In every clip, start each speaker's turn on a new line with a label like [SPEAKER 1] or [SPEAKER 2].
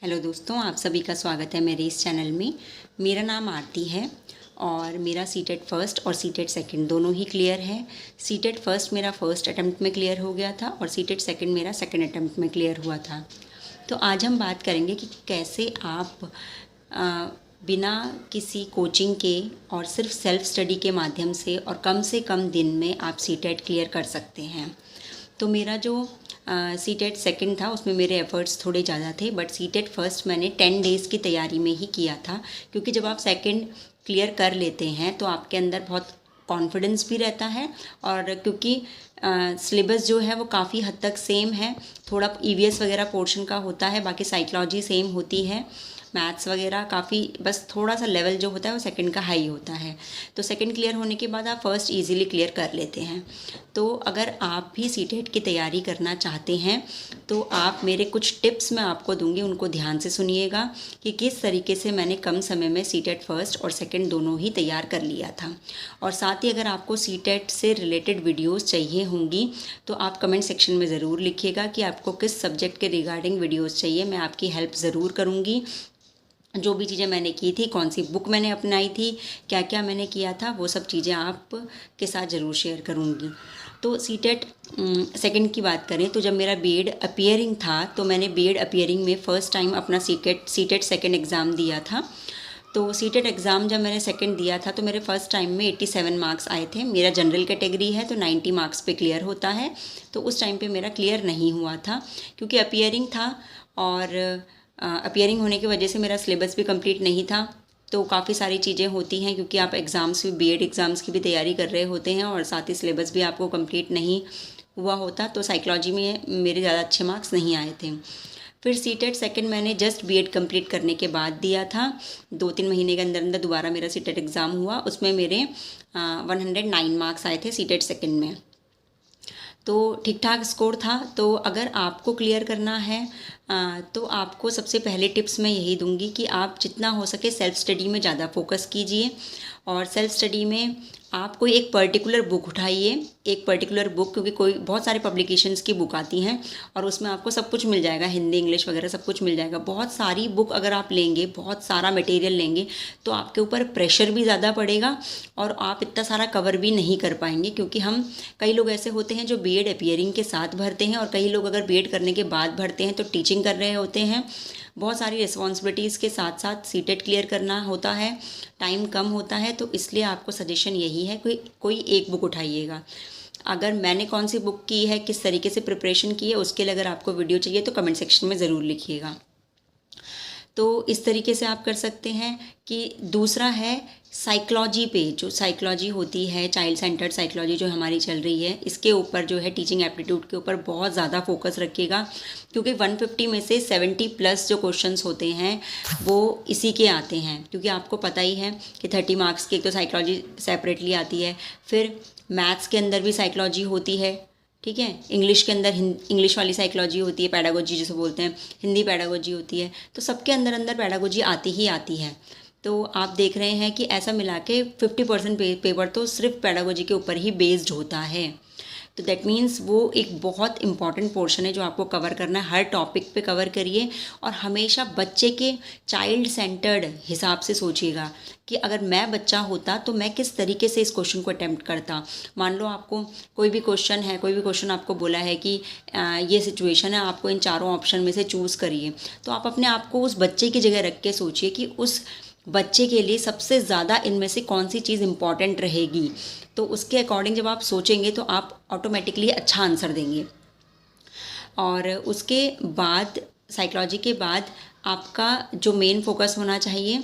[SPEAKER 1] Hello दोस्तों, आप सभी का स्वागत है मेरे इस चैनल में। मेरा नाम आरती है और मेरा सीटेट फर्स्ट और सीटेट सेकंड दोनों ही क्लियर है। सीटेट फर्स्ट मेरा फर्स्ट अटेम्प्ट में क्लियर हो गया था और सीटेट सेकंड मेरा सेकंड अटेम्प्ट में क्लियर हुआ था। तो आज हम बात करेंगे कि कैसे आप बिना किसी कोचिंग के और सिर्फ सेल्फ स्टडी के माध्यम से कम दिन में आप सीटेट क्लियर कर सकते हैं। तो मेरा जो सीटेट सेकंड था उसमें मेरे एफ़र्ट्स थोड़े ज़्यादा थे, बट सीटेट फर्स्ट मैंने 10 डेज़ की तैयारी में ही किया था। क्योंकि जब आप सेकंड क्लियर कर लेते हैं तो आपके अंदर बहुत कॉन्फिडेंस भी रहता है, और क्योंकि सिलेबस जो है वो काफ़ी हद तक सेम है। थोड़ा ईवीएस वगैरह पोर्शन का होता है, बाकी साइकोलॉजी सेम होती है, मैथ्स वगैरह काफ़ी, बस थोड़ा सा लेवल जो होता है वो सेकंड का हाई होता है। तो सेकंड क्लियर होने के बाद आप फर्स्ट इजीली क्लियर कर लेते हैं। तो अगर आप भी सीटेट की तैयारी करना चाहते हैं तो आप मेरे कुछ टिप्स मैं आपको दूंगी, उनको ध्यान से सुनिएगा कि किस तरीके से मैंने कम समय में सीटेट फर्स्ट और सेकंड दोनों ही तैयार कर लिया था। और साथ ही अगर आपको सीटेट से रिलेटेड वीडियोज़ चाहिए होंगी तो आप कमेंट सेक्शन में ज़रूर लिखिएगा कि आपको किस सब्जेक्ट के रिगार्डिंग वीडियोज़ चाहिए। मैं आपकी हेल्प ज़रूर करूँगी। जो भी चीज़ें मैंने की थी, कौन सी बुक मैंने अपनाई थी, क्या क्या मैंने किया था, वो सब चीज़ें आप के साथ ज़रूर शेयर करूँगी। तो सीटेट सेकंड की बात करें तो जब मेरा बीएड अपीयरिंग था तो मैंने बीएड अपीयरिंग में फ़र्स्ट टाइम अपना सीटेट सेकंड एग्ज़ाम दिया था। तो सीटेट एग्ज़ाम जब मैंने सेकंड दिया था तो मेरे फर्स्ट टाइम में 87 मार्क्स आए थे। मेरा जनरल कैटेगरी है तो 90 मार्क्स पे क्लियर होता है। तो उस टाइम पे मेरा क्लियर नहीं हुआ था क्योंकि अपीयरिंग था, और अपीयरिंग होने की वजह से मेरा सिलेबस भी कंप्लीट नहीं था। तो काफ़ी सारी चीज़ें होती हैं क्योंकि आप एग्ज़ाम्स भी, बीएड एग्ज़ाम्स की भी तैयारी कर रहे होते हैं और साथ ही सिलेबस भी आपको कंप्लीट नहीं हुआ होता। तो साइकोलॉजी में मेरे ज़्यादा अच्छे मार्क्स नहीं आए थे। फिर सीटेट सेकंड मैंने जस्ट बीएड कंप्लीट करने के बाद दिया था। 2-3 महीने के अंदर अंदर दोबारा मेरा सीटेट एग्ज़ाम हुआ। उसमें मेरे 109 मार्क्स आए थे सीटेट सेकंड में। तो ठीक ठाक स्कोर था। तो अगर आपको क्लियर करना है तो आपको सबसे पहले टिप्स मैं यही दूंगी कि आप जितना हो सके सेल्फ स्टडी में ज़्यादा फोकस कीजिए। और सेल्फ स्टडी में आप कोई एक पर्टिकुलर बुक उठाइए, एक पर्टिकुलर बुक, क्योंकि कोई बहुत सारे पब्लिकेशंस की बुक आती हैं और उसमें आपको सब कुछ मिल जाएगा, हिंदी इंग्लिश वगैरह सब कुछ मिल जाएगा। बहुत सारी बुक अगर आप लेंगे, बहुत सारा मटेरियल लेंगे तो आपके ऊपर प्रेशर भी ज़्यादा पड़ेगा और आप इतना सारा कवर भी नहीं कर पाएंगे। क्योंकि हम, कई लोग ऐसे होते हैं जो बीएड अपीयरिंग के साथ भरते हैं और कई लोग अगर बीएड करने के बाद भरते हैं तो टीचिंग कर रहे होते हैं। बहुत सारी रिस्पॉन्सिबिलिटीज़ के साथ साथ सीटेट क्लियर करना होता है, टाइम कम होता है। तो इसलिए आपको सजेशन यही है कि कोई एक बुक उठाइएगा। अगर मैंने कौन सी बुक की है, किस तरीके से प्रिपरेशन की है, उसके लिए अगर आपको वीडियो चाहिए तो कमेंट सेक्शन में ज़रूर लिखिएगा। तो इस तरीके से आप कर सकते हैं। कि दूसरा है साइकोलॉजी पे, जो साइकोलॉजी होती है, चाइल्ड सेंटर्ड साइकोलॉजी जो हमारी चल रही है, इसके ऊपर जो है टीचिंग एप्टीट्यूड के ऊपर बहुत ज़्यादा फोकस रखिएगा। क्योंकि 150 में से 70 प्लस जो क्वेश्चंस होते हैं वो इसी के आते हैं। क्योंकि आपको पता ही है कि 30 मार्क्स की एक तो साइकोलॉजी सेपरेटली आती है, फिर मैथ्स के अंदर भी साइकोलॉजी होती है, ठीक है, इंग्लिश के अंदर इंग्लिश वाली साइकोलॉजी होती है, पेडागोजी जिसे बोलते हैं, हिंदी पेडागोजी होती है। तो सबके अंदर अंदर पेडागोजी आती ही आती है। तो आप देख रहे हैं कि ऐसा मिला के 50% पेपर तो सिर्फ पेडागोजी के ऊपर ही बेस्ड होता है। तो दैट मीन्स वो एक बहुत इंपॉर्टेंट पोर्शन है जो आपको कवर करना है। हर टॉपिक पे कवर करिए और हमेशा बच्चे के चाइल्ड सेंटर्ड हिसाब से सोचिएगा कि अगर मैं बच्चा होता तो मैं किस तरीके से इस क्वेश्चन को अटेम्प्ट करता। मान लो आपको कोई भी क्वेश्चन आपको बोला है कि ये सिचुएशन है, आपको इन चारों ऑप्शन में से चूज़ करिए। तो आप अपने आप को उस बच्चे की जगह रख के सोचिए कि उस बच्चे के लिए सबसे ज़्यादा इनमें से कौन सी चीज़ इम्पॉर्टेंट रहेगी। तो उसके अकॉर्डिंग जब आप सोचेंगे तो आप ऑटोमेटिकली अच्छा आंसर देंगे। और उसके बाद, साइकोलॉजी के बाद, आपका जो मेन फोकस होना चाहिए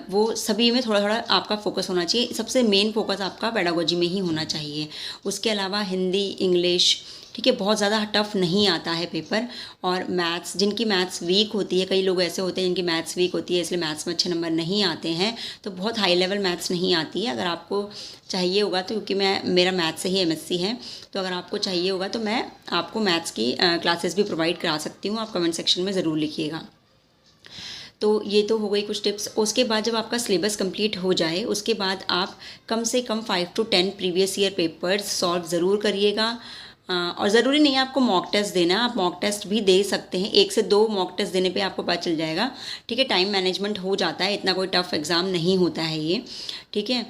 [SPEAKER 1] वो सभी में थोड़ा थोड़ा आपका फोकस होना चाहिए। सबसे मेन फोकस आपका पेडागोजी में ही होना चाहिए। उसके अलावा हिंदी, इंग्लिश, ठीक है, बहुत ज़्यादा टफ नहीं आता है पेपर। और मैथ्स, जिनकी मैथ्स वीक होती है, कई लोग ऐसे होते हैं जिनकी मैथ्स वीक होती है इसलिए मैथ्स में अच्छे नंबर नहीं आते हैं, तो बहुत हाई लेवल मैथ्स नहीं आती है। अगर आपको चाहिए होगा तो, क्योंकि मेरा मैथ्स से ही एमएससी है, तो अगर आपको चाहिए होगा तो मैं आपको मैथ्स की क्लासेस भी प्रोवाइड करा सकती हूँ। आप कमेंट सेक्शन में ज़रूर लिखिएगा। तो ये तो हो गई कुछ टिप्स। उसके बाद जब आपका सिलेबस कंप्लीट हो जाए उसके बाद आप कम से कम 5 to 10 previous year papers solve ज़रूर करिएगा। और ज़रूरी नहीं है आपको मॉक टेस्ट देना, आप मॉक टेस्ट भी दे सकते हैं, 1 से 2 मॉक टेस्ट देने पे आपको पता चल जाएगा। ठीक है, टाइम मैनेजमेंट हो जाता है, इतना कोई टफ एग्ज़ाम नहीं होता है ये। ठीक है,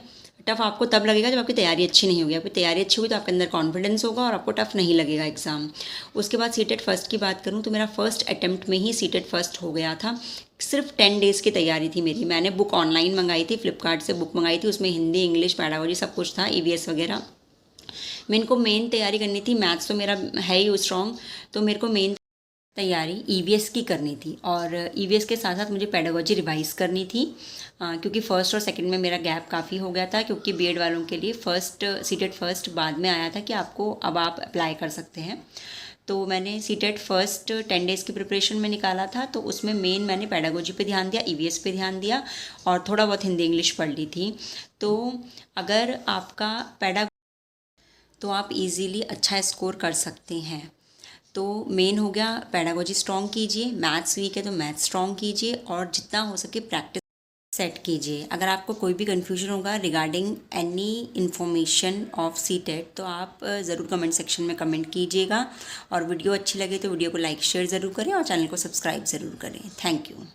[SPEAKER 1] टफ आपको तब लगेगा जब आपकी तैयारी अच्छी नहीं होगी। आपकी तैयारी अच्छी होगी तो आपके अंदर कॉन्फिडेंस होगा और आपको टफ नहीं लगेगा एग्ज़ाम। उसके बाद सीटेट फर्स्ट की बात करूँ तो मेरा फर्स्ट अटैम्प्ट में ही सीटेट फर्स्ट हो गया था। सिर्फ 10 डेज़ की तैयारी थी मेरी। मैंने बुक ऑनलाइन मंगाई थी, फ्लिपकार्ट से बुक मंगाई थी, उसमें हिंदी, इंग्लिश, पेडागोजी सब कुछ था, ईवीएस वगैरह। मेरे को मेन तैयारी करनी थी, मैथ्स तो मेरा है ही स्ट्रॉन्ग, तो मेरे को मेन तैयारी ईवीएस की करनी थी और ईवीएस के साथ साथ मुझे पेडागोजी रिवाइज करनी थी, क्योंकि फ़र्स्ट और सेकंड में मेरा गैप काफ़ी हो गया था, क्योंकि बीएड वालों के लिए फ़र्स्ट सीटेट फर्स्ट बाद में आया था कि आपको अब आप अप्लाई कर सकते हैं। तो मैंने सीटेट फर्स्ट 10 डेज़ की प्रिपरेशन में निकाला था, तो उसमें मेन मैंने पेडागोजी पे ध्यान दिया, ईवीएस पे ध्यान दिया और थोड़ा बहुत हिंदी इंग्लिश पढ़ ली थी। तो अगर आपका तो आप इजीली अच्छा स्कोर कर सकते हैं। तो मेन हो गया पेडागोजी स्ट्रॉन्ग कीजिए, मैथ्स वीक है तो मैथ्स स्ट्रॉन्ग कीजिए और जितना हो सके प्रैक्टिस सेट कीजिए। अगर आपको कोई भी कन्फ्यूजन होगा regarding any information of CTET तो आप ज़रूर कमेंट सेक्शन में कमेंट कीजिएगा, और वीडियो अच्छी लगे तो वीडियो को लाइक शेयर ज़रूर करें और चैनल को सब्सक्राइब ज़रूर करें। Thank you.